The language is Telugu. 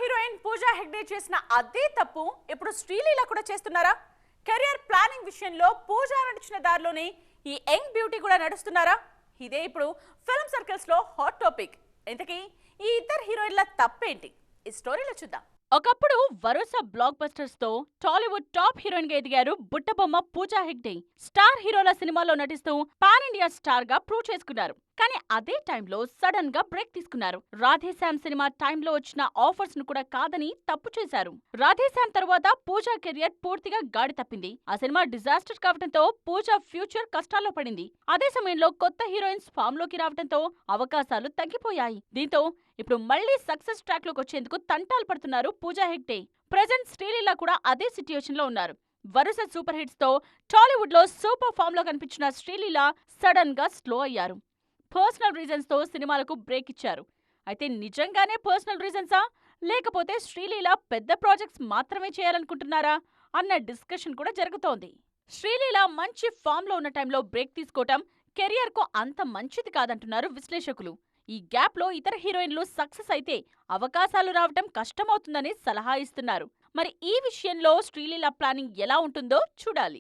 హీరోయిన్ పూజా హెగ్డే చేసిన అదే తప్పు ఇప్పుడు శ్రీలీల కూడా చేస్తున్నారా? కెరియర్ ప్లానింగ్ విషయంలో పూజా నడిచిన దారిలోనే ఈ యంగ్ బ్యూటీ కూడా నడుస్తున్నారా? ఇదే ఇప్పుడు ఫిల్మ్ సర్కిల్స్ లో హాట్ టాపిక్. ఇంతకీ ఈ ఇద్దరు హీరోయిన్ల తప్పేంటి? ఈ స్టోరీలో చూద్దాం. ఒకప్పుడు వరుస బ్లాక్ బస్టర్స్ తో టాలీవుడ్ టాప్ హీరోయిన్ గా ఎదిగారు బుట్టబొమ్మ పూజా హెగ్డే. స్టార్ హీరోల సినిమాలో నటిస్తూ పాన్ ఇండియా స్టార్ గా ప్రూవ్ చేసుకున్నారు. కానీ అదే టైంలో సడన్ గా బ్రేక్ తీసుకున్నారు. రాధేశ్యామ్ సినిమా టైంలో వచ్చిన ఆఫర్స్ ను కూడా కాదని తప్పు చేశారు. రాధేశ్యామ్ తర్వాత పూజా కెరియర్ పూర్తిగా గాడి తప్పింది. ఆ సినిమా డిజాస్టర్ కావడంతో పూజా ఫ్యూచర్ కష్టాల్లో పడింది. అదే సమయంలో కొత్త హీరోయిన్స్ ఫామ్ లోకి రావడంతో అవకాశాలు తగ్గిపోయాయి. దీంతో ఇప్పుడు మళ్లీ సక్సెస్ ట్రాక్ లోకి వచ్చేందుకు తంటాలు పడుతున్నారు పూజా హెగ్డే. ప్రెజెంట్ శ్రీలీల కూడా అదే సిట్యుయేషన్ లో ఉన్నారు. వరుస సూపర్ హిట్స్ తో టాలీవుడ్ లో సూపర్ ఫామ్ లో కనిపించిన శ్రీలీల సడన్ గా స్లో అయ్యారు. పర్సనల్ రీజన్స్ తో సినిమాలకు బ్రేక్ ఇచ్చారు. అయితే నిజంగానే పర్సనల్ రీజన్సా, లేకపోతే శ్రీలీల పెద్ద ప్రాజెక్ట్స్ మాత్రమే చేయాలనుకుంటున్నారా అన్న డిస్కషన్ కూడా జరుగుతోంది. శ్రీలీల మంచి ఫామ్ లో ఉన్న టైంలో బ్రేక్ తీసుకోవటం కెరియర్ కు అంత మంచిది కాదంటున్నారు విశ్లేషకులు. ఈ గ్యాప్ లో ఇతర హీరోయిన్లు సక్సెస్ అయితే అవకాశాలు రావటం కష్టమవుతుందని సలహా ఇస్తున్నారు. మరి ఈ విషయంలో శ్రీలీల ప్లానింగ్ ఎలా ఉంటుందో చూడాలి.